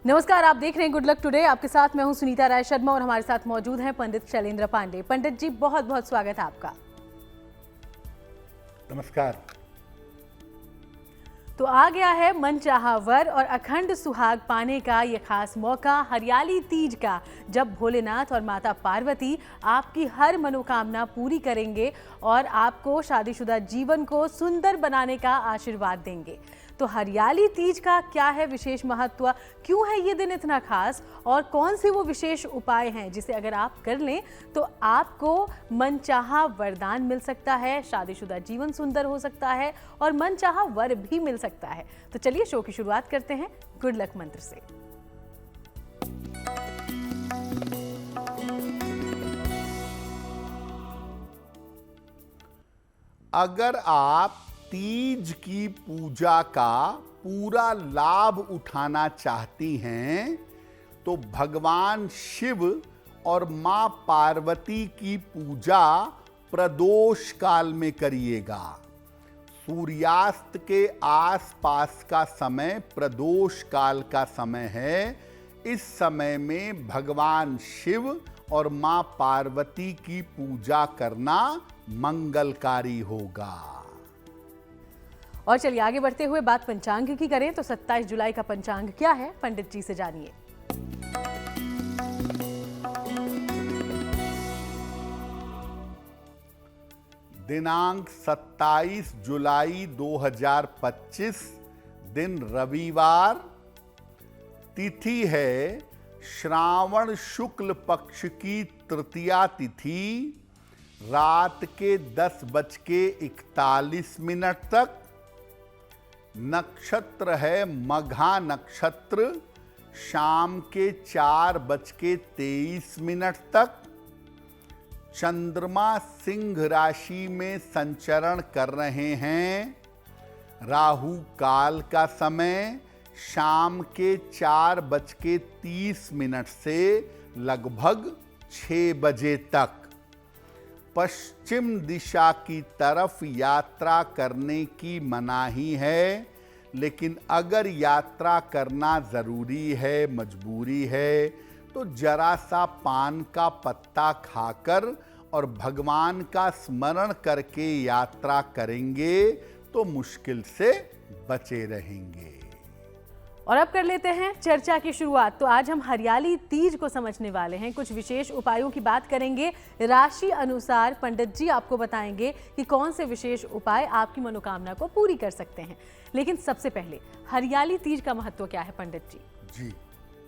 नमस्कार, आप देख रहे हैं गुड लक टुडे। आपके साथ मैं हूं सुनीता राय शर्मा और हमारे साथ मौजूद हैं पंडित शैलेंद्र पांडे। पंडित जी, बहुत बहुत स्वागत है आपका। नमस्कार। तो आ गया है मनचाहा वर और अखंड सुहाग पाने का ये खास मौका, हरियाली तीज का, जब भोलेनाथ और माता पार्वती आपकी हर मनोकामना पूरी करेंगे और आपको शादीशुदा जीवन को सुंदर बनाने का आशीर्वाद देंगे। तो हरियाली तीज का क्या है विशेष महत्व, क्यों है ये दिन इतना खास और कौन से वो विशेष उपाय हैं जिसे अगर आप कर लें तो आपको मनचाहा वरदान मिल सकता है, शादीशुदा जीवन सुंदर हो सकता है और मनचाहा वर भी मिल सकता है। तो चलिए शो की शुरुआत करते हैं गुड लक मंत्र से। अगर आप तीज की पूजा का पूरा लाभ उठाना चाहती हैं तो भगवान शिव और मां पार्वती की पूजा प्रदोष काल में करिएगा। सूर्यास्त के आसपास का समय प्रदोष काल का समय है। इस समय में भगवान शिव और मां पार्वती की पूजा करना मंगलकारी होगा। और चलिए आगे बढ़ते हुए बात पंचांग की करें तो 27 जुलाई का पंचांग क्या है, पंडित जी से जानिए। दिनांक 27 जुलाई 2025, दिन रविवार, तिथि है श्रावण शुक्ल पक्ष की तृतीया तिथि, रात के 10:41 तक। नक्षत्र है मघा नक्षत्र, शाम के 4:23 तक। चंद्रमा सिंह राशि में संचरण कर रहे हैं। राहु काल का समय शाम के 4:30 से लगभग 6 बजे तक। पश्चिम दिशा की तरफ यात्रा करने की मनाही है, लेकिन अगर यात्रा करना ज़रूरी है, मजबूरी है, तो जरा सा पान का पत्ता खाकर और भगवान का स्मरण करके यात्रा करेंगे तो मुश्किल से बचे रहेंगे। और अब कर लेते हैं चर्चा की शुरुआत। तो आज हम हरियाली तीज को समझने वाले हैं। कुछ विशेष उपायों की बात करेंगे। राशि अनुसार पंडित जी आपको बताएंगे कि कौन से विशेष उपाय आपकी मनोकामना को पूरी कर सकते हैं। लेकिन सबसे पहले हरियाली तीज का महत्व क्या है पंडित जी? जी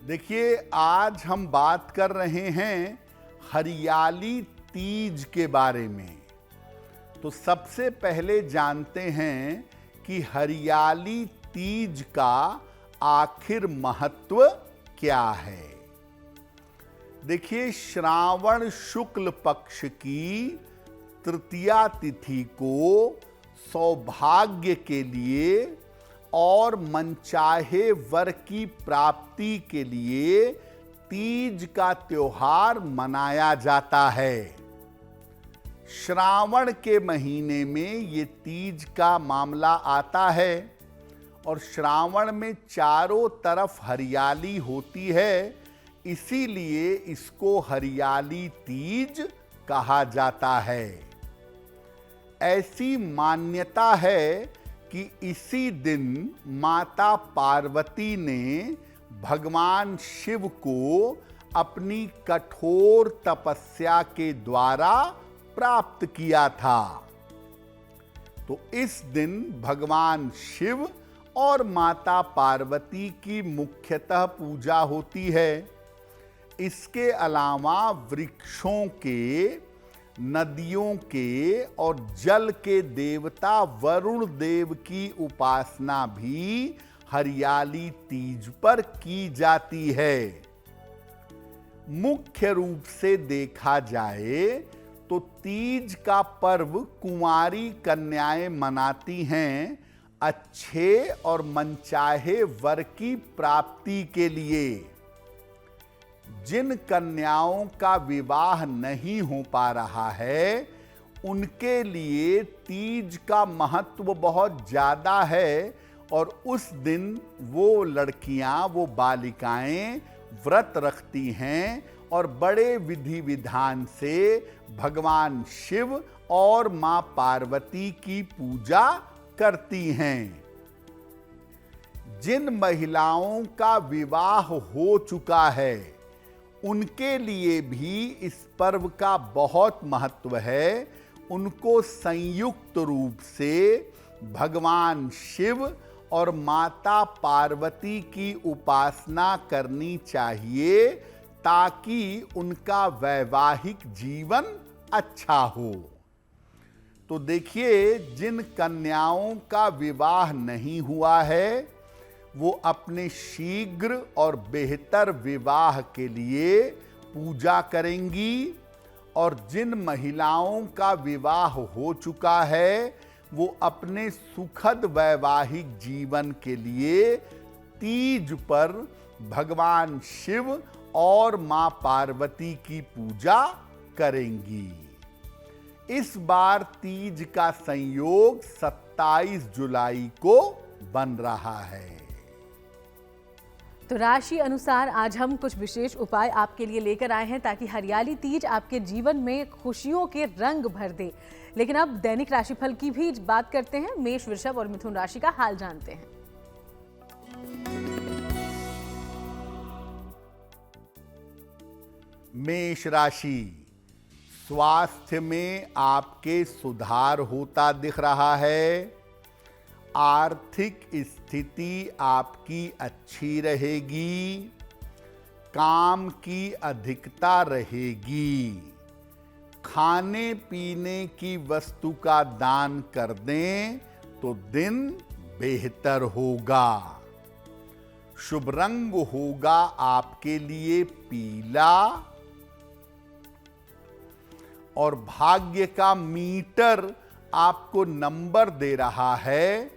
देखिए, आज हम बात कर रहे हैं हरियाली तीज के बारे में। तो सबसे पहले जानते हैं कि हरियाली तीज का आखिर महत्व क्या है। देखिए, श्रावण शुक्ल पक्ष की तृतीया तिथि को सौभाग्य के लिए और मनचाहे वर की प्राप्ति के लिए तीज का त्योहार मनाया जाता है। श्रावण के महीने में ये तीज का मामला आता है और श्रावण में चारों तरफ हरियाली होती है, इसीलिए इसको हरियाली तीज कहा जाता है। ऐसी मान्यता है कि इसी दिन माता पार्वती ने भगवान शिव को अपनी कठोर तपस्या के द्वारा प्राप्त किया था। तो इस दिन भगवान शिव और माता पार्वती की मुख्यतः पूजा होती है। इसके अलावा वृक्षों के, नदियों के और जल के देवता वरुण देव की उपासना भी हरियाली तीज पर की जाती है। मुख्य रूप से देखा जाए तो तीज का पर्व कुंवारी कन्याएं मनाती हैं अच्छे और मनचाहे वर की प्राप्ति के लिए। जिन कन्याओं का विवाह नहीं हो पा रहा है, उनके लिए तीज का महत्व बहुत ज्यादा है और उस दिन वो लड़कियां, वो बालिकाएं व्रत रखती हैं और बड़े विधि विधान से भगवान शिव और मां पार्वती की पूजा करती हैं। जिन महिलाओं का विवाह हो चुका है उनके लिए भी इस पर्व का बहुत महत्व है। उनको संयुक्त रूप से भगवान शिव और माता पार्वती की उपासना करनी चाहिए ताकि उनका वैवाहिक जीवन अच्छा हो। तो देखिए, जिन कन्याओं का विवाह नहीं हुआ है वो अपने शीघ्र और बेहतर विवाह के लिए पूजा करेंगी, और जिन महिलाओं का विवाह हो चुका है वो अपने सुखद वैवाहिक जीवन के लिए तीज पर भगवान शिव और मां पार्वती की पूजा करेंगी। इस बार तीज का संयोग 27 जुलाई को बन रहा है। तो राशि अनुसार आज हम कुछ विशेष उपाय आपके लिए लेकर आए हैं ताकि हरियाली तीज आपके जीवन में खुशियों के रंग भर दे। लेकिन अब दैनिक राशिफल की भी बात करते हैं। मेष, वृषभ और मिथुन राशि का हाल जानते हैं। मेष राशि, स्वास्थ्य में आपके सुधार होता दिख रहा है। आर्थिक स्थिति आपकी अच्छी रहेगी। काम की अधिकता रहेगी। खाने पीने की वस्तु का दान कर दें तो दिन बेहतर होगा। शुभ रंग होगा आपके लिए पीला, और भाग्य का मीटर आपको नंबर दे रहा है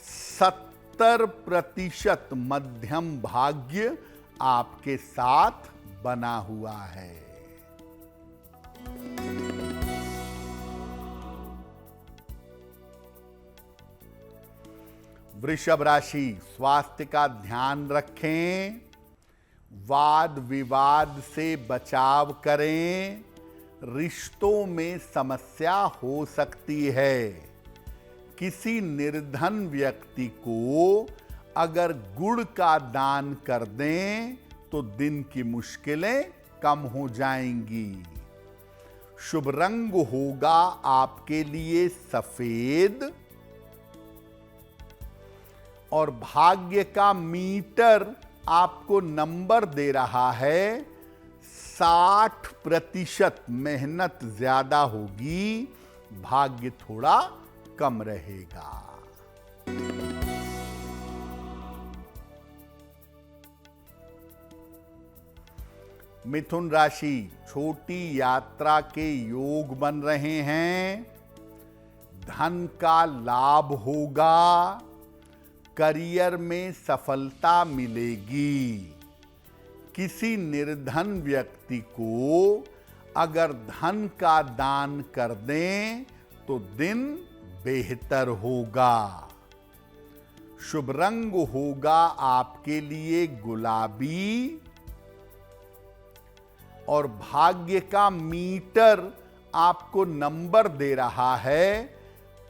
70% मध्यम भाग्य आपके साथ बना हुआ है। वृषभ राशि, स्वास्थ्य का ध्यान रखें। वाद विवाद से बचाव करें। रिश्तों में समस्या हो सकती है। किसी निर्धन व्यक्ति को अगर गुड़ का दान कर दें तो दिन की मुश्किलें कम हो जाएंगी। शुभ रंग होगा आपके लिए सफेद, और भाग्य का मीटर आपको नंबर दे रहा है 60%। मेहनत ज्यादा होगी, भाग्य थोड़ा कम रहेगा। मिथुन राशि, छोटी यात्रा के योग बन रहे हैं। धन का लाभ होगा। करियर में सफलता मिलेगी। किसी निर्धन व्यक्ति को अगर धन का दान कर दें तो दिन बेहतर होगा। शुभ रंग होगा आपके लिए गुलाबी, और भाग्य का मीटर आपको नंबर दे रहा है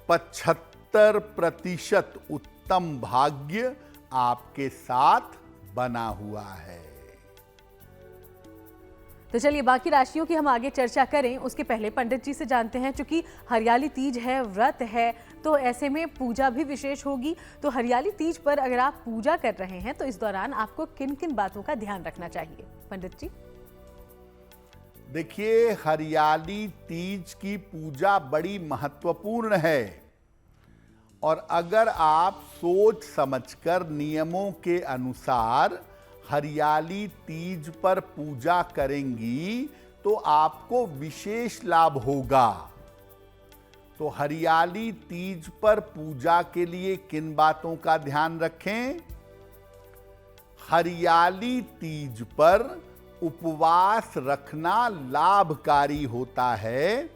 75%। उत्तम भाग्य आपके साथ बना हुआ है। तो चलिए बाकी राशियों की हम आगे चर्चा करें उसके पहले पंडित जी से जानते हैं। चूंकि हरियाली तीज है, व्रत है, तो ऐसे में पूजा भी विशेष होगी। तो हरियाली तीज पर अगर आप पूजा कर रहे हैं तो इस दौरान आपको किन किन बातों का ध्यान रखना चाहिए, पंडित जी? देखिए, हरियाली तीज की पूजा बड़ी महत्वपूर्ण है, और अगर आप सोच समझकर नियमों के अनुसार हरियाली तीज पर पूजा करेंगी तो आपको विशेष लाभ होगा। तो हरियाली तीज पर पूजा के लिए किन बातों का ध्यान रखें? हरियाली तीज पर उपवास रखना लाभकारी होता है।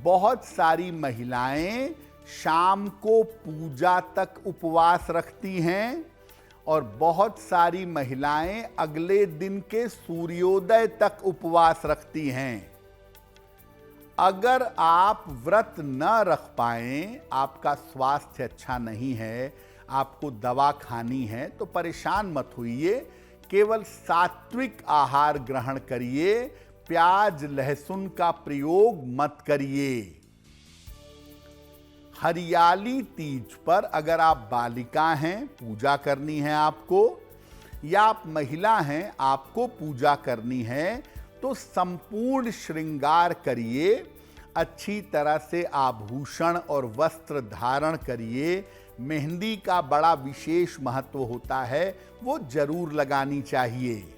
बहुत सारी महिलाएं शाम को पूजा तक उपवास रखती हैं और बहुत सारी महिलाएं अगले दिन के सूर्योदय तक उपवास रखती हैं। अगर आप व्रत न रख पाएं, आपका स्वास्थ्य अच्छा नहीं है, आपको दवा खानी है, तो परेशान मत होइए। केवल सात्विक आहार ग्रहण करिए, प्याज लहसुन का प्रयोग मत करिए। हरियाली तीज पर अगर आप बालिका हैं, पूजा करनी है आपको, या आप महिला हैं, आपको पूजा करनी है, तो संपूर्ण श्रृंगार करिए, अच्छी तरह से आभूषण और वस्त्र धारण करिए। मेहंदी का बड़ा विशेष महत्व होता है, वो जरूर लगानी चाहिए।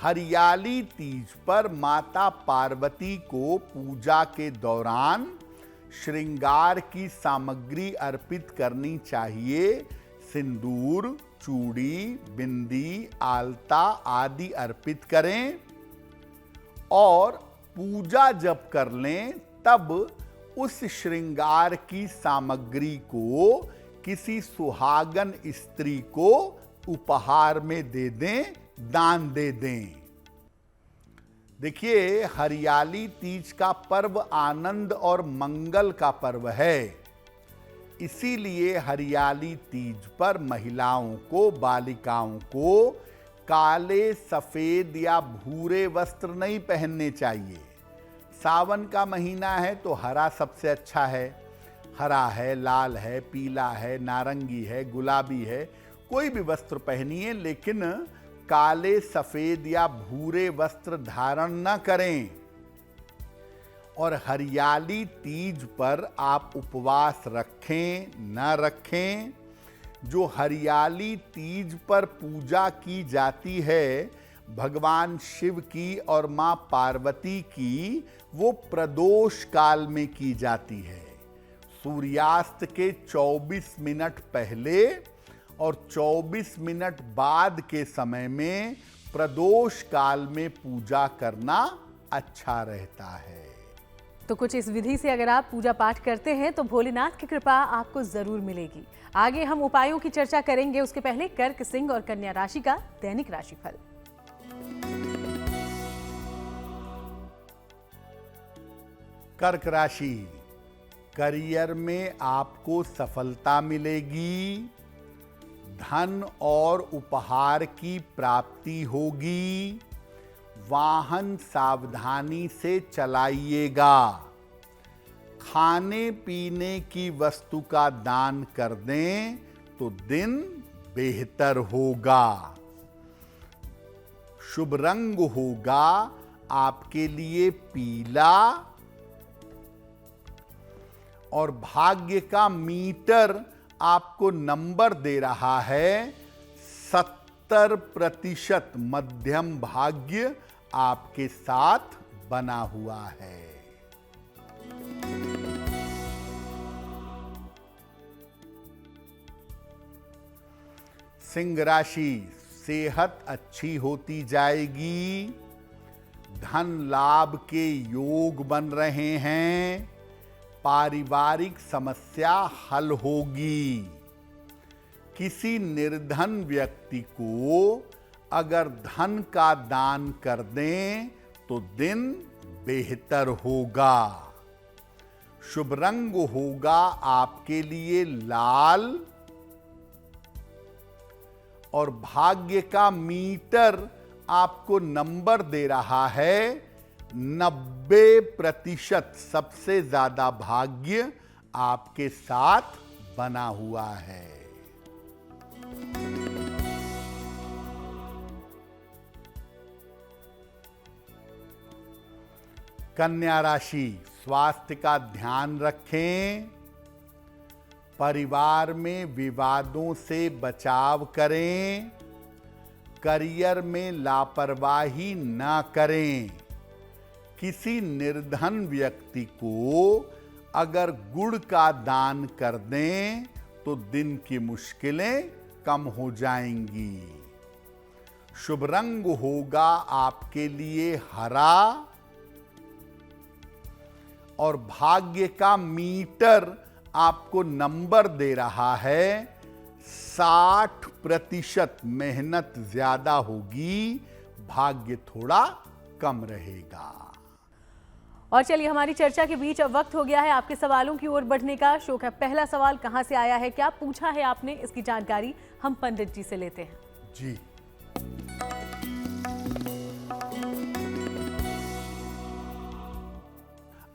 हरियाली तीज पर माता पार्वती को पूजा के दौरान श्रृंगार की सामग्री अर्पित करनी चाहिए। सिंदूर, चूड़ी, बिंदी, आलता आदि अर्पित करें और पूजा जब कर लें तब उस श्रृंगार की सामग्री को किसी सुहागन स्त्री को उपहार में दे दें, दान दे दें। देखिए, हरियाली तीज का पर्व आनंद और मंगल का पर्व है। इसीलिए हरियाली तीज पर महिलाओं को, बालिकाओं को काले, सफेद या भूरे वस्त्र नहीं पहनने चाहिए। सावन का महीना है तो हरा सबसे अच्छा है। हरा है, लाल है, पीला है, नारंगी है, गुलाबी है, कोई भी वस्त्र पहनिए, लेकिन काले, सफेद या भूरे वस्त्र धारण न करें। और हरियाली तीज पर आप उपवास रखें न रखें, जो हरियाली तीज पर पूजा की जाती है भगवान शिव की और मां पार्वती की, वो प्रदोष काल में की जाती है। सूर्यास्त के 24 मिनट पहले और 24 मिनट बाद के समय में प्रदोष काल में पूजा करना अच्छा रहता है। तो कुछ इस विधि से अगर आप पूजा पाठ करते हैं तो भोलेनाथ की कृपा आपको जरूर मिलेगी। आगे हम उपायों की चर्चा करेंगे, उसके पहले कर्क, सिंह और कन्या राशि का दैनिक राशिफल। कर्क राशि, करियर में आपको सफलता मिलेगी, धन और उपहार की प्राप्ति होगी, वाहन सावधानी से चलाइएगा, खाने पीने की वस्तु का दान कर दें तो दिन बेहतर होगा। शुभ रंग होगा आपके लिए पीला और भाग्य का मीटर आपको नंबर दे रहा है 70%। मध्यम भाग्य आपके साथ बना हुआ है। सिंह राशि, सेहत अच्छी होती जाएगी, धन लाभ के योग बन रहे हैं, पारिवारिक समस्या हल होगी। किसी निर्धन व्यक्ति को अगर धन का दान कर दें तो दिन बेहतर होगा। शुभ रंग होगा आपके लिए लाल और भाग्य का मीटर आपको नंबर दे रहा है 90%। सबसे ज्यादा भाग्य आपके साथ बना हुआ है। कन्या राशि, स्वास्थ्य का ध्यान रखें, परिवार में विवादों से बचाव करें, करियर में लापरवाही न करें। किसी निर्धन व्यक्ति को अगर गुड़ का दान कर दें तो दिन की मुश्किलें कम हो जाएंगी। शुभ रंग होगा आपके लिए हरा और भाग्य का मीटर आपको नंबर दे रहा है 60%। मेहनत ज्यादा होगी, भाग्य थोड़ा कम रहेगा। और चलिए, हमारी चर्चा के बीच अब वक्त हो गया है आपके सवालों की ओर बढ़ने का। शो का पहला सवाल कहां से आया है, क्या पूछा है आपने, इसकी जानकारी हम पंडित जी से लेते हैं। जी,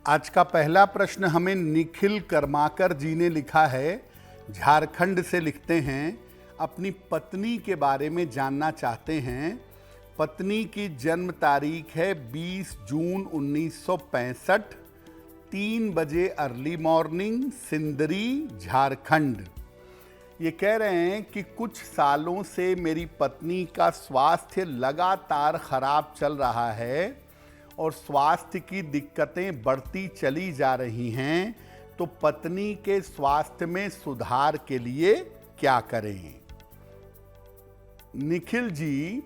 आज का पहला प्रश्न हमें निखिल कर्माकर जी ने लिखा है, झारखंड से लिखते हैं। अपनी पत्नी के बारे में जानना चाहते हैं। पत्नी की जन्म तारीख है 20 जून 1965, 3 बजे अर्ली मॉर्निंग, सिंदरी, झारखंड। ये कह रहे हैं कि कुछ सालों से मेरी पत्नी का स्वास्थ्य लगातार खराब चल रहा है और स्वास्थ्य की दिक्कतें बढ़ती चली जा रही हैं, तो पत्नी के स्वास्थ्य में सुधार के लिए क्या करें? निखिल जी,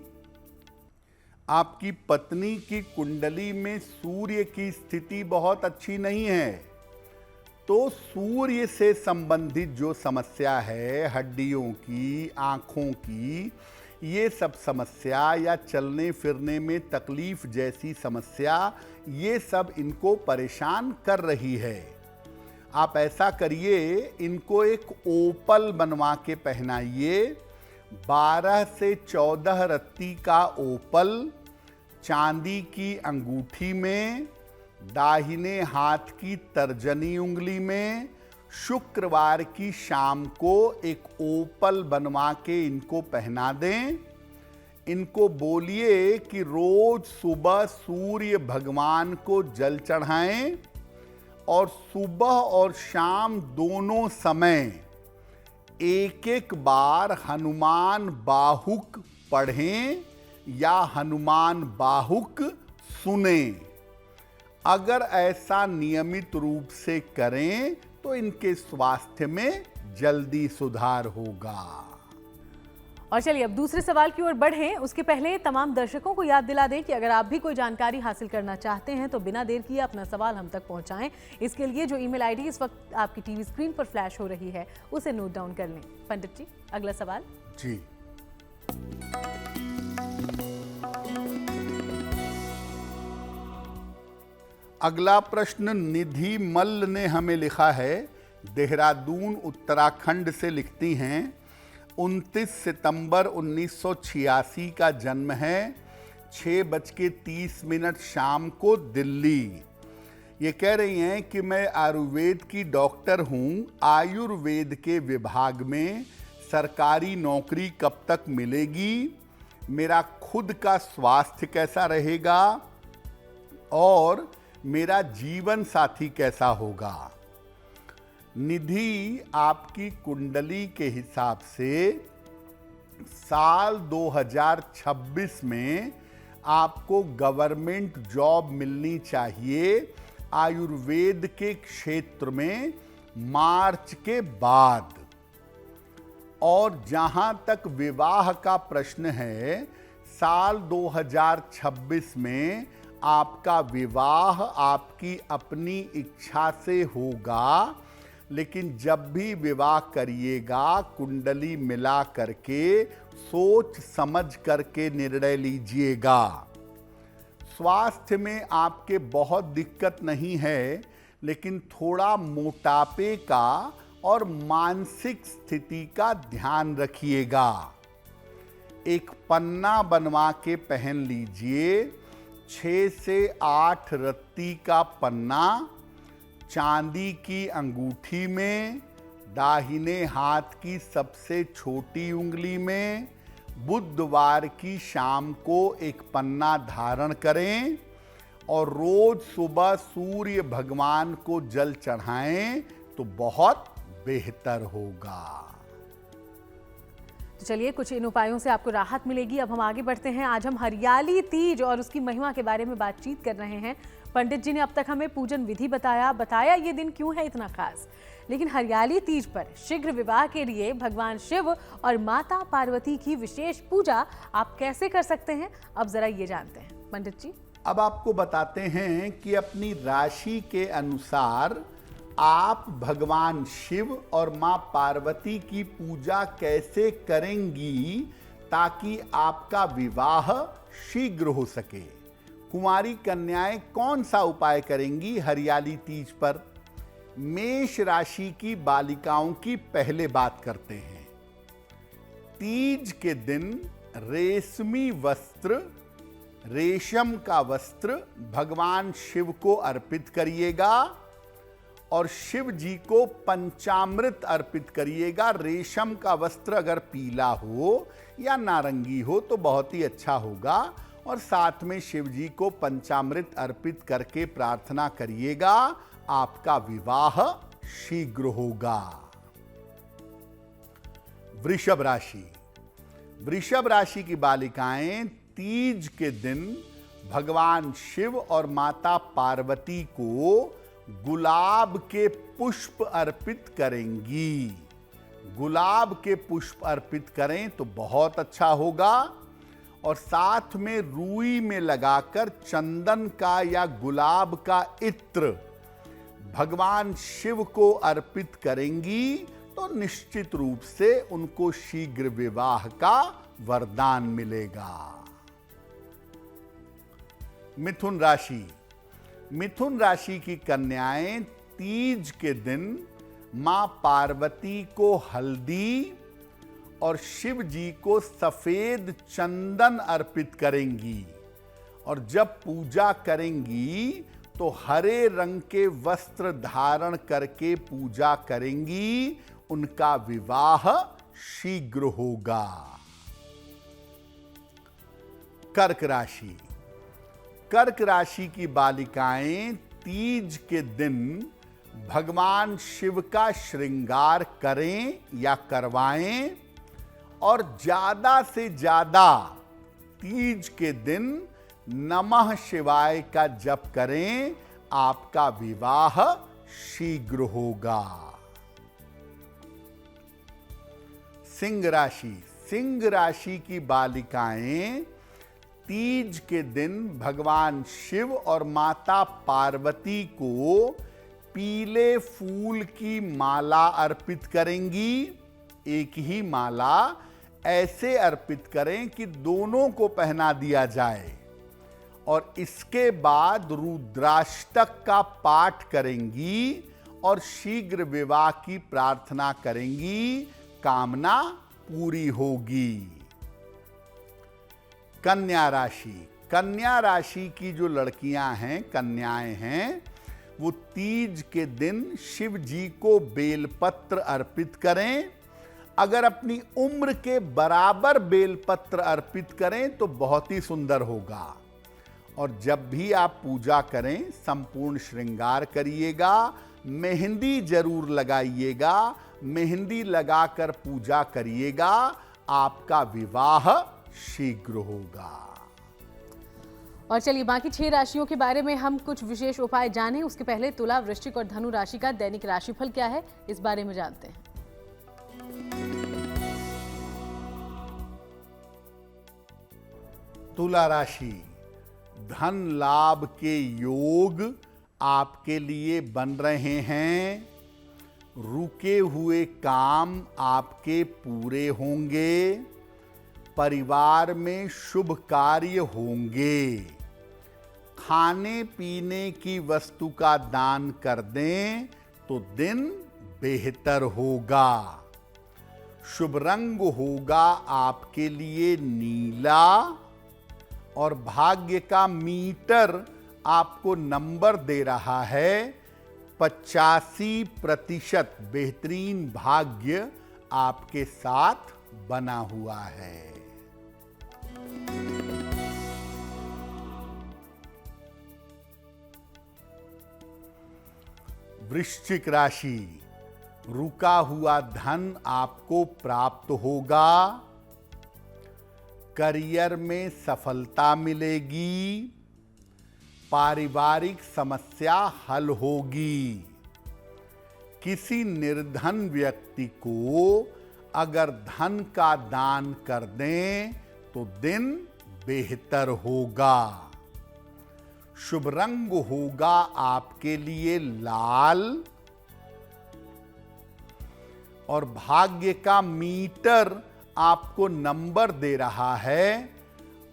आपकी पत्नी की कुंडली में सूर्य की स्थिति बहुत अच्छी नहीं है, तो सूर्य से संबंधित जो समस्या है, हड्डियों की, आंखों की, ये सब समस्या या चलने फिरने में तकलीफ जैसी समस्या, ये सब इनको परेशान कर रही है। आप ऐसा करिए, इनको एक ओपल बनवा के पहनाइए। 12 से 14 रत्ती का ओपल चांदी की अंगूठी में, दाहिने हाथ की तर्जनी उंगली में, शुक्रवार की शाम को एक ओपल बनवा के इनको पहना दें। इनको बोलिए कि रोज सुबह सूर्य भगवान को जल चढ़ाएं और सुबह और शाम दोनों समय एक एक बार हनुमान बाहुक पढ़ें या हनुमान बाहुक सुनें। अगर ऐसा नियमित रूप से करें तो इनके स्वास्थ्य में जल्दी सुधार होगा। और चलिए, अब दूसरे सवाल की ओर बढ़ें। उसके पहले तमाम दर्शकों को याद दिला दें कि अगर आप भी कोई जानकारी हासिल करना चाहते हैं तो बिना देर किए अपना सवाल हम तक पहुंचाएं। इसके लिए जो ईमेल आईडी इस वक्त आपकी टीवी स्क्रीन पर फ्लैश हो रही है, उसे नोट डाउन कर लें। पंडित जी, अगला सवाल। जी, अगला प्रश्न निधि मल्ल ने हमें लिखा है, देहरादून उत्तराखंड से लिखती हैं। 29 सितंबर 1986 का जन्म है, 6:30 शाम को दिल्ली। ये कह रही हैं कि मैं आयुर्वेद की डॉक्टर हूँ, आयुर्वेद के विभाग में सरकारी नौकरी कब तक मिलेगी, मेरा खुद का स्वास्थ्य कैसा रहेगा और मेरा जीवन साथी कैसा होगा। निधि, आपकी कुंडली के हिसाब से साल 2026 में आपको गवर्नमेंट जॉब मिलनी चाहिए आयुर्वेद के क्षेत्र में मार्च के बाद। और जहां तक विवाह का प्रश्न है, साल 2026 में आपका विवाह आपकी अपनी इच्छा से होगा, लेकिन जब भी विवाह करिएगा कुंडली मिला करके सोच समझ करके निर्णय लीजिएगा। स्वास्थ्य में आपके बहुत दिक्कत नहीं है, लेकिन थोड़ा मोटापे का और मानसिक स्थिति का ध्यान रखिएगा। एक पन्ना बनवा के पहन लीजिए, 6 से 8 रत्ती का पन्ना, चांदी की अंगूठी में, दाहिने हाथ की सबसे छोटी उंगली में, बुधवार की शाम को एक पन्ना धारण करें और रोज सुबह सूर्य भगवान को जल चढ़ाएं तो बहुत बेहतर होगा। तो चलिए, कुछ इन उपायों से आपको राहत मिलेगी। अब हम आगे बढ़ते हैं। आज हम हरियाली तीज और उसकी महिमा के बारे में बातचीत कर रहे हैं। पंडित जी ने अब तक हमें पूजन विधि बताया ये दिन क्यों है इतना खास। लेकिन हरियाली तीज पर शीघ्र विवाह के लिए भगवान शिव और माता पार्वती की विशेष पूजा आप कैसे कर सकते हैं, अब जरा ये जानते हैं पंडित जी। अब आपको बताते हैं कि अपनी राशि के अनुसार आप भगवान शिव और मां पार्वती की पूजा कैसे करेंगी ताकि आपका विवाह शीघ्र हो सके? कुंवारी कन्याएं कौन सा उपाय करेंगी हरियाली तीज पर? मेष राशि की बालिकाओं की पहले बात करते हैं। तीज के दिन रेशमी वस्त्र, रेशम का वस्त्र भगवान शिव को अर्पित करिएगा और शिव जी को पंचामृत अर्पित करिएगा। रेशम का वस्त्र अगर पीला हो या नारंगी हो तो बहुत ही अच्छा होगा, और साथ में शिव जी को पंचामृत अर्पित करके प्रार्थना करिएगा, आपका विवाह शीघ्र होगा। वृषभ राशि। वृषभ राशि की बालिकाएं तीज के दिन भगवान शिव और माता पार्वती को गुलाब के पुष्प अर्पित करेंगी। गुलाब के पुष्प अर्पित करें तो बहुत अच्छा होगा, और साथ में रूई में लगाकर चंदन का या गुलाब का इत्र भगवान शिव को अर्पित करेंगी तो निश्चित रूप से उनको शीघ्र विवाह का वरदान मिलेगा। मिथुन राशि। मिथुन राशि की कन्याएं तीज के दिन मां पार्वती को हल्दी और शिव जी को सफेद चंदन अर्पित करेंगी, और जब पूजा करेंगी तो हरे रंग के वस्त्र धारण करके पूजा करेंगी, उनका विवाह शीघ्र होगा। कर्क राशि। कर्क राशि की बालिकाएं तीज के दिन भगवान शिव का श्रृंगार करें या करवाएं, और ज्यादा से ज्यादा तीज के दिन नमः शिवाय का जप करें, आपका विवाह शीघ्र होगा। सिंह राशि। सिंह राशि की बालिकाएं तीज के दिन भगवान शिव और माता पार्वती को पीले फूल की माला अर्पित करेंगी। एक ही माला ऐसे अर्पित करें कि दोनों को पहना दिया जाए, और इसके बाद रुद्राष्टक का पाठ करेंगी और शीघ्र विवाह की प्रार्थना करेंगी, कामना पूरी होगी। कन्या राशि। कन्या राशि की जो लड़कियां हैं, कन्याएं हैं, वो तीज के दिन शिव जी को बेलपत्र अर्पित करें। अगर अपनी उम्र के बराबर बेलपत्र अर्पित करें तो बहुत ही सुंदर होगा। और जब भी आप पूजा करें संपूर्ण श्रृंगार करिएगा, मेहंदी जरूर लगाइएगा, मेहंदी लगाकर पूजा करिएगा, आपका विवाह शीघ्र होगा। और चलिए बाकी 6 राशियों के बारे में हम कुछ विशेष उपाय जानें। उसके पहले तुला, वृश्चिक और धनु राशि का दैनिक राशिफल क्या है, इस बारे में जानते हैं। तुला राशि। धन लाभ के योग आपके लिए बन रहे हैं। रुके हुए काम आपके पूरे होंगे। परिवार में शुभ कार्य होंगे। खाने पीने की वस्तु का दान कर दें तो दिन बेहतर होगा। शुभ रंग होगा आपके लिए नीला, और भाग्य का मीटर आपको नंबर दे रहा है 85%। बेहतरीन भाग्य आपके साथ बना हुआ है। वृश्चिक राशि। रुका हुआ धन आपको प्राप्त होगा। करियर में सफलता मिलेगी। पारिवारिक समस्या हल होगी। किसी निर्धन व्यक्ति को अगर धन का दान कर दें तो दिन बेहतर होगा। शुभ रंग होगा आपके लिए लाल, और भाग्य का मीटर आपको नंबर दे रहा है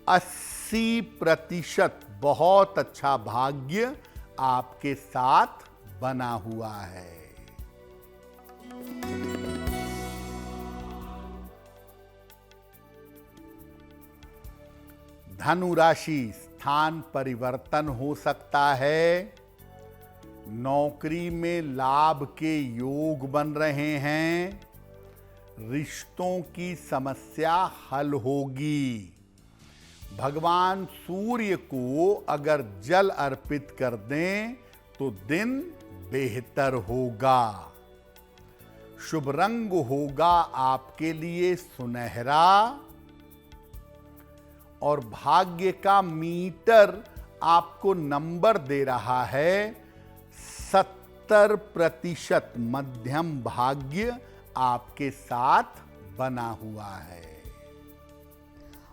80%। बहुत अच्छा भाग्य आपके साथ बना हुआ है। धनु राशि, स्थान परिवर्तन हो सकता है। नौकरी में लाभ के योग बन रहे हैं। रिश्तों की समस्या हल होगी। भगवान सूर्य को अगर जल अर्पित कर दें तो दिन बेहतर होगा। शुभ रंग होगा आपके लिए सुनहरा और भाग्य का मीटर आपको नंबर दे रहा है 70%। मध्यम भाग्य आपके साथ बना हुआ है।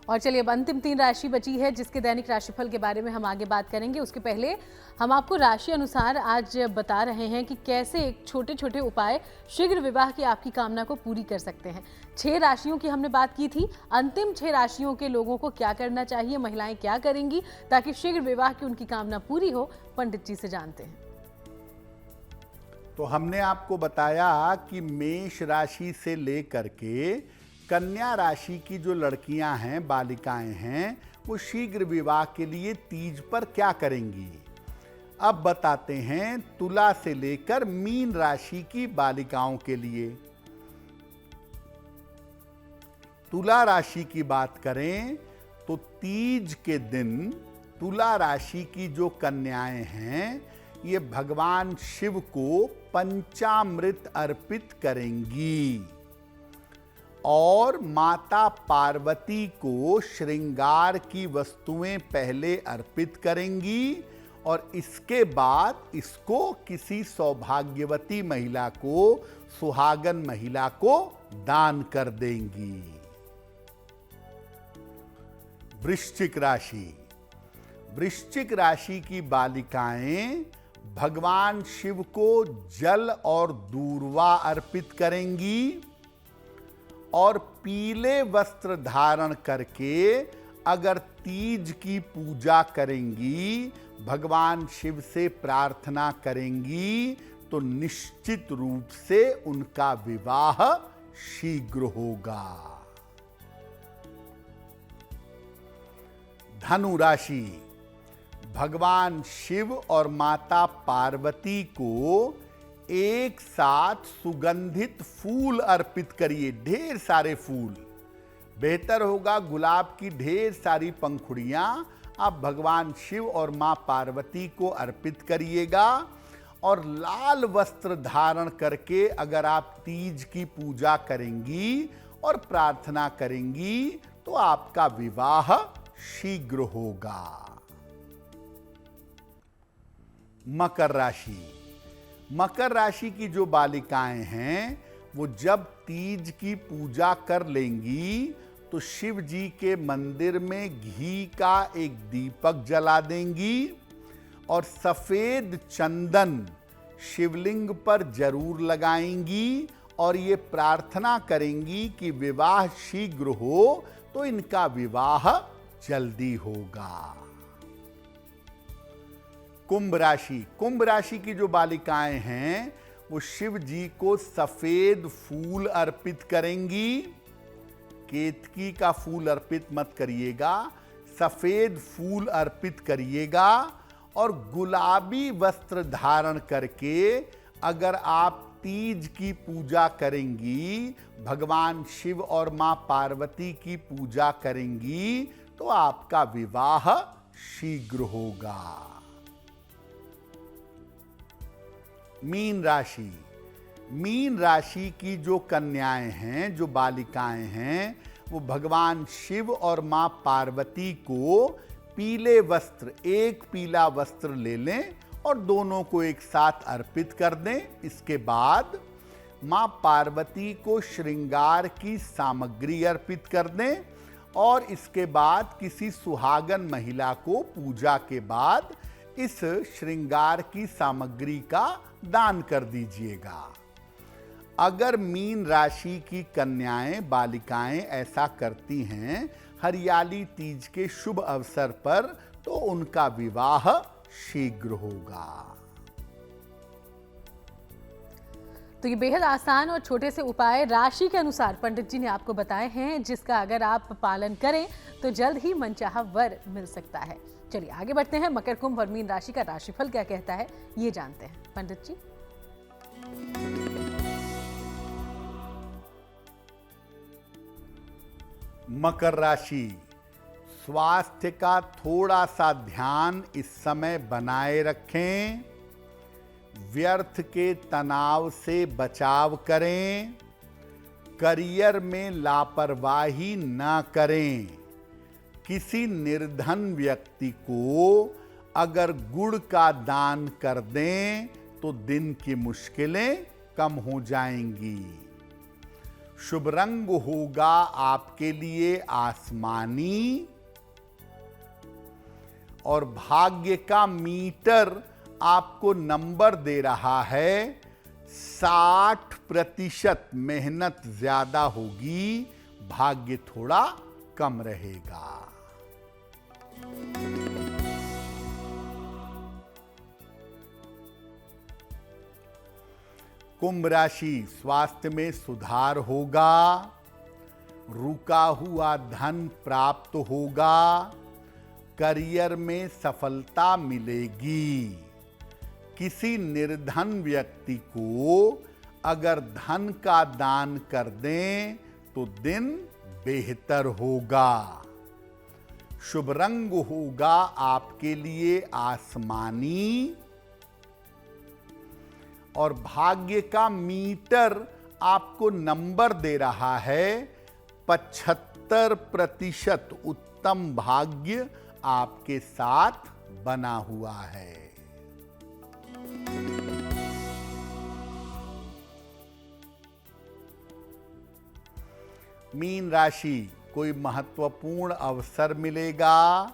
और चलिए अब अंतिम 3 राशि बची है जिसके दैनिक राशिफल के बारे में हम आगे बात करेंगे। उसके पहले हम आपको राशि अनुसार आज बता रहे हैं कि कैसे एक छोटे छोटे उपाय शीघ्र विवाह की आपकी कामना को पूरी कर सकते हैं। 6 राशियों की हमने बात की थी। अंतिम 6 राशियों के लोगों को क्या करना चाहिए, महिलाएं क्या करेंगी ताकि शीघ्र विवाह की उनकी कामना पूरी हो, पंडित जी से जानते हैं। तो हमने आपको बताया कि मेष राशि से लेकर के कन्या राशि की जो लड़कियां हैं, बालिकाएं हैं, वो शीघ्र विवाह के लिए तीज पर क्या करेंगी। अब बताते हैं तुला से लेकर मीन राशि की बालिकाओं के लिए। तुला राशि की बात करें तो तीज के दिन तुला राशि की जो कन्याएं हैं, ये भगवान शिव को पंचामृत अर्पित करेंगी और माता पार्वती को श्रृंगार की वस्तुएं पहले अर्पित करेंगी और इसके बाद इसको किसी सौभाग्यवती महिला को, सुहागन महिला को दान कर देंगी। वृश्चिक राशि, वृश्चिक राशि की बालिकाएं भगवान शिव को जल और दूर्वा अर्पित करेंगी और पीले वस्त्र धारण करके अगर तीज की पूजा करेंगी, भगवान शिव से प्रार्थना करेंगी तो निश्चित रूप से उनका विवाह शीघ्र होगा। धनु राशि, भगवान शिव और माता पार्वती को एक साथ सुगंधित फूल अर्पित करिए, ढेर सारे फूल। बेहतर होगा गुलाब की ढेर सारी पंखुड़ियां आप भगवान शिव और मां पार्वती को अर्पित करिएगा और लाल वस्त्र धारण करके अगर आप तीज की पूजा करेंगी और प्रार्थना करेंगी तो आपका विवाह शीघ्र होगा। मकर राशि, मकर राशि की जो बालिकाएं हैं वो जब तीज की पूजा कर लेंगी तो शिव जी के मंदिर में घी का एक दीपक जला देंगी और सफेद चंदन शिवलिंग पर जरूर लगाएंगी और ये प्रार्थना करेंगी कि विवाह शीघ्र हो तो इनका विवाह जल्दी होगा। कुंभ राशि, कुंभ राशि की जो बालिकाएं हैं वो शिव जी को सफेद फूल अर्पित करेंगी। केतकी का फूल अर्पित मत करिएगा, सफेद फूल अर्पित करिएगा और गुलाबी वस्त्र धारण करके अगर आप तीज की पूजा करेंगी, भगवान शिव और मां पार्वती की पूजा करेंगी तो आपका विवाह शीघ्र होगा। मीन राशि, मीन राशि की जो कन्याएं हैं, जो बालिकाएं हैं, वो भगवान शिव और मां पार्वती को पीले वस्त्र, एक पीला वस्त्र ले लें और दोनों को एक साथ अर्पित कर दें। इसके बाद मां पार्वती को श्रृंगार की सामग्री अर्पित कर दें और इसके बाद किसी सुहागन महिला को पूजा के बाद इस श्रृंगार की सामग्री का दान कर दीजिएगा। अगर मीन राशि की कन्याएं बालिकाएं ऐसा करती हैं हरियाली तीज के शुभ अवसर पर, तो उनका विवाह शीघ्र होगा। तो ये बेहद आसान और छोटे से उपाय राशि के अनुसार पंडित जी ने आपको बताए हैं, जिसका अगर आप पालन करें तो जल्द ही मनचाहा वर मिल सकता है। चलिए आगे बढ़ते हैं। मकर, कुंभ और मीन राशि का राशिफल क्या कहता है, ये जानते हैं पंडित जी। मकर राशि, स्वास्थ्य का थोड़ा सा ध्यान इस समय बनाए रखें। व्यर्थ के तनाव से बचाव करें। करियर में लापरवाही न करें। किसी निर्धन व्यक्ति को अगर गुड़ का दान कर दें तो दिन की मुश्किलें कम हो जाएंगी। शुभ रंग होगा आपके लिए आसमानी, और भाग्य का मीटर आपको नंबर दे रहा है 60%। मेहनत ज्यादा होगी, भाग्य थोड़ा कम रहेगा। कुंभ राशि, स्वास्थ्य में सुधार होगा। रुका हुआ धन प्राप्त होगा। करियर में सफलता मिलेगी। किसी निर्धन व्यक्ति को अगर धन का दान कर दें तो दिन बेहतर होगा। शुभ रंग होगा आपके लिए आसमानी, और भाग्य का मीटर आपको नंबर दे रहा है 75%। उत्तम भाग्य आपके साथ बना हुआ है। मीन राशि, कोई महत्वपूर्ण अवसर मिलेगा।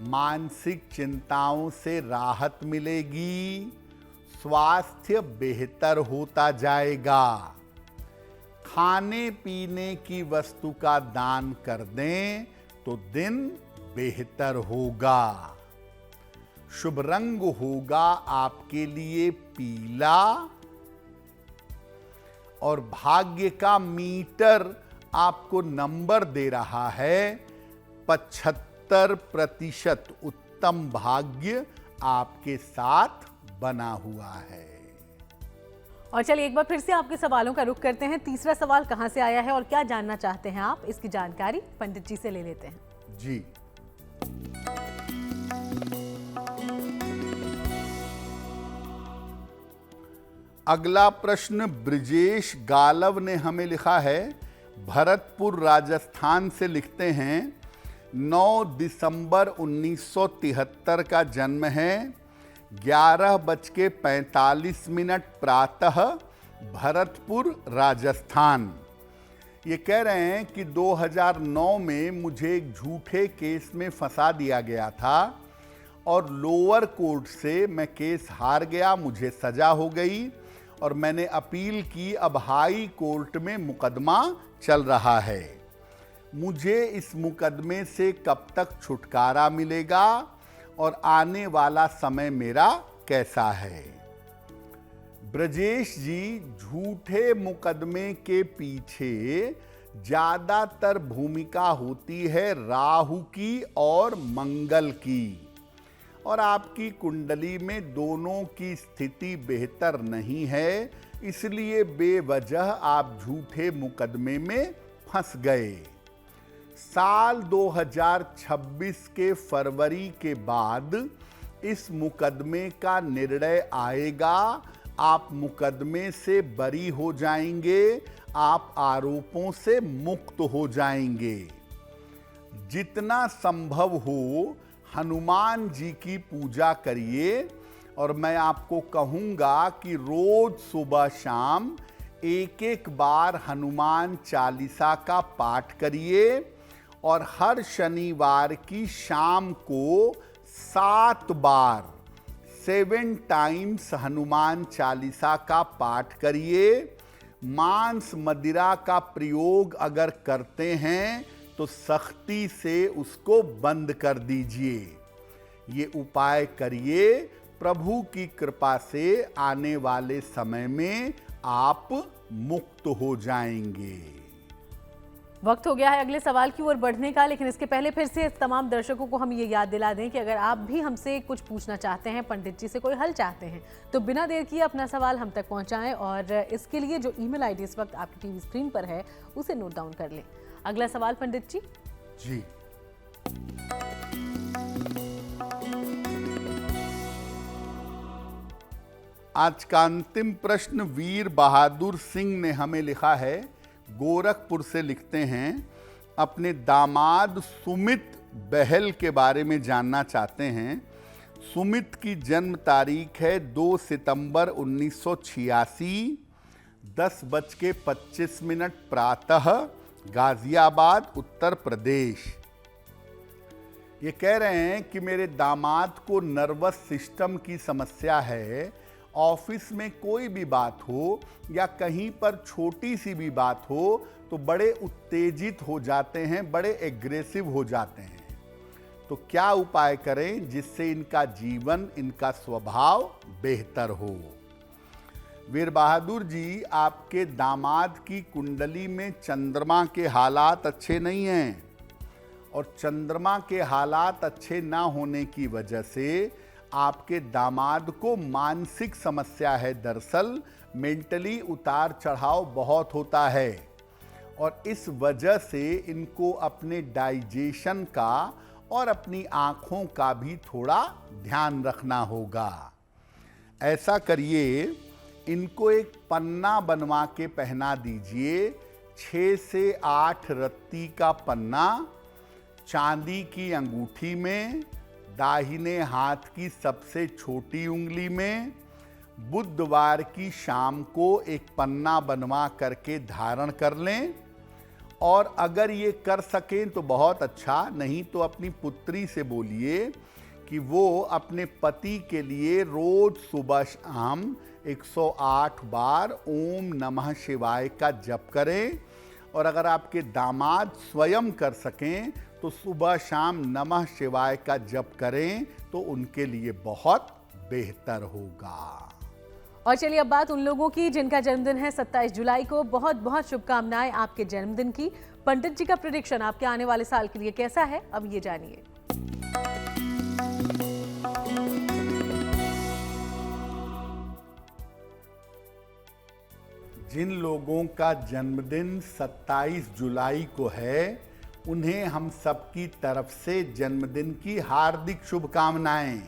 मानसिक चिंताओं से राहत मिलेगी। स्वास्थ्य बेहतर होता जाएगा। खाने पीने की वस्तु का दान कर दें तो दिन बेहतर होगा। शुभ रंग होगा आपके लिए पीला, और भाग्य का मीटर आपको नंबर दे रहा है 75%। उत्तम भाग्य आपके साथ बना हुआ है। और चलिए एक बार फिर से आपके सवालों का रुख करते हैं। तीसरा सवाल कहां से आया है और क्या जानना चाहते हैं आप, इसकी जानकारी पंडित जी से ले लेते हैं। जी, अगला प्रश्न ब्रिजेश गालव ने हमें लिखा है। भरतपुर राजस्थान से लिखते हैं 9 दिसंबर 1973 का जन्म है। 11:45 प्रातः, भरतपुर राजस्थान। ये कह रहे हैं कि 2009 में मुझे एक झूठे केस में फंसा दिया गया था और लोअर कोर्ट से मैं केस हार गया, मुझे सजा हो गई और मैंने अपील की। अब हाई कोर्ट में मुकदमा चल रहा है। मुझे इस मुकदमे से कब तक छुटकारा मिलेगा और आने वाला समय मेरा कैसा है? ब्रजेश जी, झूठे मुकदमे के पीछे ज्यादातर भूमिका होती है राहु की और मंगल की, और आपकी कुंडली में दोनों की स्थिति बेहतर नहीं है, इसलिए बेवजह आप झूठे मुकदमे में फंस गए। साल 2026 के फरवरी के बाद इस मुकदमे का निर्णय आएगा। आप मुकदमे से बरी हो जाएंगे, आप आरोपों से मुक्त हो जाएंगे। जितना संभव हो हनुमान जी की पूजा करिए, और मैं आपको कहूँगा कि रोज सुबह शाम एक बार हनुमान चालीसा का पाठ करिए, और हर शनिवार की शाम को 7 बार 7 टाइम्स हनुमान चालीसा का पाठ करिए। मांस मदिरा का प्रयोग अगर करते हैं तो सख्ती से उसको बंद कर दीजिए। ये उपाय करिए, प्रभु की कृपा से आने वाले समय में आप मुक्त हो जाएंगे। वक्त हो गया है अगले सवाल की ओर बढ़ने का, लेकिन इसके पहले फिर से तमाम दर्शकों को हम ये याद दिला दें कि अगर आप भी हमसे कुछ पूछना चाहते हैं, पंडित जी से कोई हल चाहते हैं, तो बिना देर किए अपना सवाल हम तक पहुंचाएं और इसके लिए जो ईमेल आईडी इस वक्त आपकी टीवी स्क्रीन पर है उसे नोट डाउन कर लें। अगला सवाल पंडित जी। जी, आज का अंतिम प्रश्न वीर बहादुर सिंह ने हमें लिखा है, गोरखपुर से लिखते हैं, अपने दामाद सुमित बहल के बारे में जानना चाहते हैं। सुमित की जन्म तारीख है 2 सितंबर 1986, 10:25 प्रातः, गाजियाबाद, उत्तर प्रदेश। ये कह रहे हैं कि मेरे दामाद को नर्वस सिस्टम की समस्या है। ऑफिस में कोई भी बात हो या कहीं पर छोटी सी भी बात हो तो बड़े उत्तेजित हो जाते हैं, बड़े एग्रेसिव हो जाते हैं। तो क्या उपाय करें जिससे इनका जीवन, इनका स्वभाव बेहतर हो? वीर बहादुर जी, आपके दामाद की कुंडली में चंद्रमा के हालात अच्छे नहीं हैं और चंद्रमा के हालात अच्छे ना होने की वजह से आपके दामाद को मानसिक समस्या है। दरअसल मेंटली उतार चढ़ाव बहुत होता है और इस वजह से इनको अपने डाइजेशन का और अपनी आँखों का भी थोड़ा ध्यान रखना होगा। ऐसा करिए, इनको एक पन्ना बनवा के पहना दीजिए, 6 से 8 रत्ती का पन्ना, चांदी की अंगूठी में, दाहिने हाथ की सबसे छोटी उंगली में। बुधवार की शाम को एक पन्ना बनवा करके धारण कर लें और अगर ये कर सकें तो बहुत अच्छा, नहीं तो अपनी पुत्री से बोलिए कि वो अपने पति के लिए रोज सुबह शाम 108 बार ओम नमः शिवाय का जप करें और अगर आपके दामाद स्वयं कर सकें तो सुबह शाम नमः शिवाय का जप करें तो उनके लिए बहुत बेहतर होगा। और चलिए अब बात उन लोगों की जिनका जन्मदिन है 27 जुलाई को। बहुत बहुत शुभकामनाएं आपके जन्मदिन की। पंडित जी का प्रेडिक्शन आपके आने वाले साल के लिए कैसा है, अब ये जानिए। जिन लोगों का जन्मदिन 27 जुलाई को है, उन्हें हम सबकी तरफ से जन्मदिन की हार्दिक शुभकामनाएं।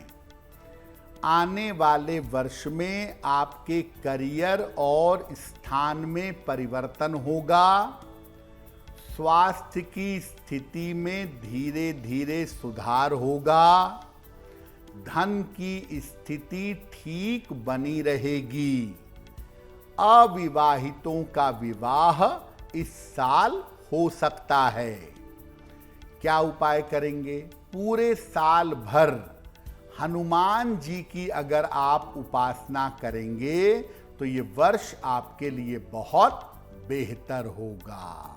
आने वाले वर्ष में आपके करियर और स्थान में परिवर्तन होगा। स्वास्थ्य की स्थिति में धीरे धीरे सुधार होगा। धन की स्थिति ठीक बनी रहेगी। अविवाहितों का विवाह इस साल हो सकता है। क्या उपाय करेंगे? पूरे साल भर हनुमान जी की अगर आप उपासना करेंगे तो ये वर्ष आपके लिए बहुत बेहतर होगा।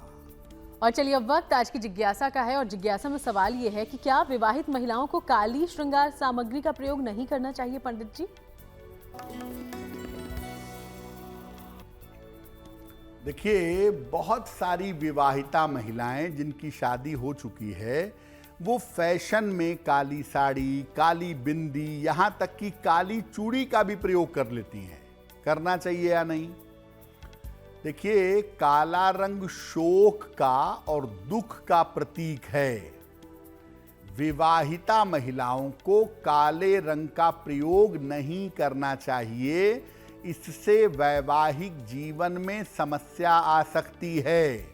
और चलिए अब वक्त आज की जिज्ञासा का है और जिज्ञासा में सवाल ये है कि क्या विवाहित महिलाओं को काली श्रृंगार सामग्री का प्रयोग नहीं करना चाहिए पंडित जी? देखिए, बहुत सारी विवाहिता महिलाएं जिनकी शादी हो चुकी है वो फैशन में काली साड़ी, काली बिंदी, यहाँ तक कि काली चूड़ी का भी प्रयोग कर लेती हैं। करना चाहिए या नहीं? देखिए, काला रंग शोक का और दुख का प्रतीक है। विवाहिता महिलाओं को काले रंग का प्रयोग नहीं करना चाहिए। इससे वैवाहिक जीवन में समस्या आ सकती है।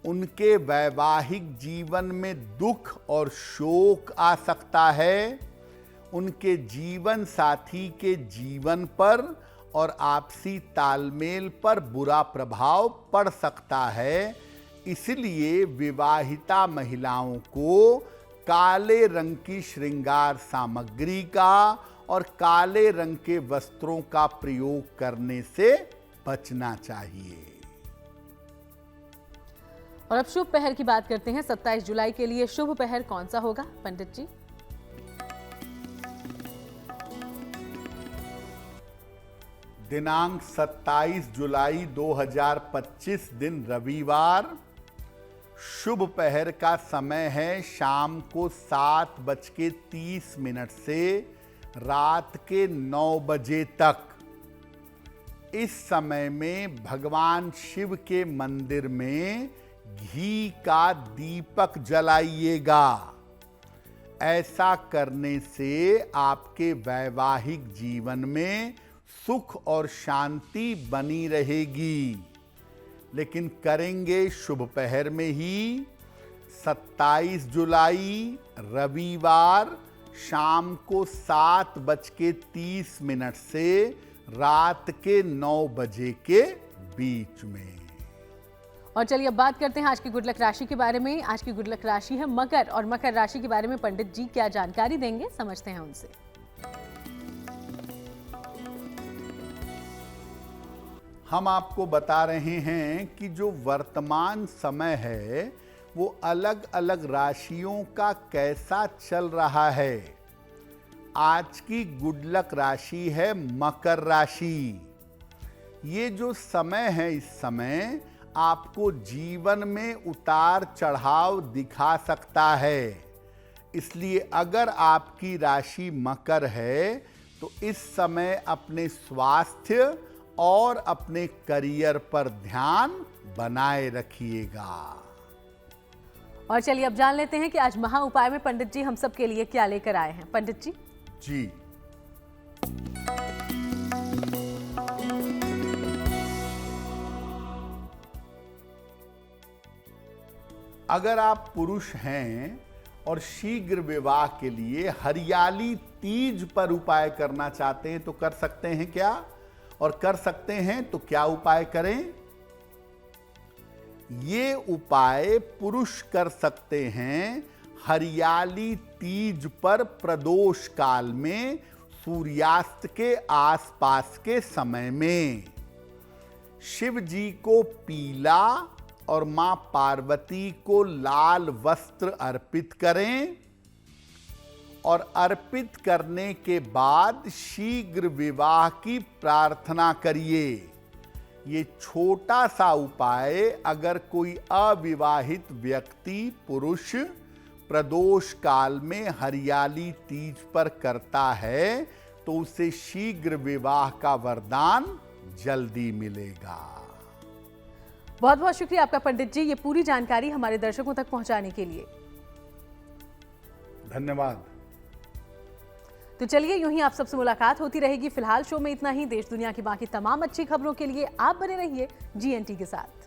उनके वैवाहिक जीवन में दुख और शोक आ सकता है। उनके जीवन साथी के जीवन पर और आपसी तालमेल पर बुरा प्रभाव पड़ सकता है। इसलिए विवाहिता महिलाओं को काले रंग की श्रृंगार सामग्री का और काले रंग के वस्त्रों का प्रयोग करने से बचना चाहिए। और अब शुभ पहर की बात करते हैं। 27 जुलाई के लिए शुभ पहर कौन सा होगा पंडित जी? दिनांक 27 जुलाई 2025 दिन रविवार। शुभ पहर का समय है शाम को 7:30 से रात के 9 बजे तक। इस समय में भगवान शिव के मंदिर में घी का दीपक जलाइएगा। ऐसा करने से आपके वैवाहिक जीवन में सुख और शांति बनी रहेगी। लेकिन करेंगे शुभ पहर में ही। 27 जुलाई रविवार शाम को 7:30 से रात के 9 बजे के बीच में। और चलिए अब बात करते हैं आज की गुड लक राशि के बारे में। आज की गुड लक राशि है मकर, और मकर राशि के बारे में पंडित जी क्या जानकारी देंगे, समझते हैं उनसे। हम आपको बता रहे हैं कि जो वर्तमान समय है वो अलग अलग राशियों का कैसा चल रहा है। आज की गुड लक राशि है मकर राशि। ये जो समय है, इस समय आपको जीवन में उतार चढ़ाव दिखा सकता है। इसलिए अगर आपकी राशि मकर है तो इस समय अपने स्वास्थ्य और अपने करियर पर ध्यान बनाए रखिएगा। और चलिए अब जान लेते हैं कि आज महा उपाय में पंडित जी हम सब के लिए क्या लेकर आए हैं। पंडित जी जी, अगर आप पुरुष हैं और शीघ्र विवाह के लिए हरियाली तीज पर उपाय करना चाहते हैं तो कर सकते हैं क्या? और कर सकते हैं तो क्या उपाय करें? ये उपाय पुरुष कर सकते हैं हरियाली तीज पर प्रदोष काल में सूर्यास्त के आसपास के समय में। शिव जी को पीला और मां पार्वती को लाल वस्त्र अर्पित करें और अर्पित करने के बाद शीघ्र विवाह की प्रार्थना करिए। ये छोटा सा उपाय अगर कोई अविवाहित व्यक्ति पुरुष प्रदोष काल में हरियाली तीज पर करता है तो उसे शीघ्र विवाह का वरदान जल्दी मिलेगा। बहुत बहुत शुक्रिया आपका पंडित जी, ये पूरी जानकारी हमारे दर्शकों तक पहुंचाने के लिए। धन्यवाद। तो चलिए यूं ही आप सबसे मुलाकात होती रहेगी। फिलहाल शो में इतना ही। देश दुनिया की बाकी तमाम अच्छी खबरों के लिए आप बने रहिए GNT के साथ।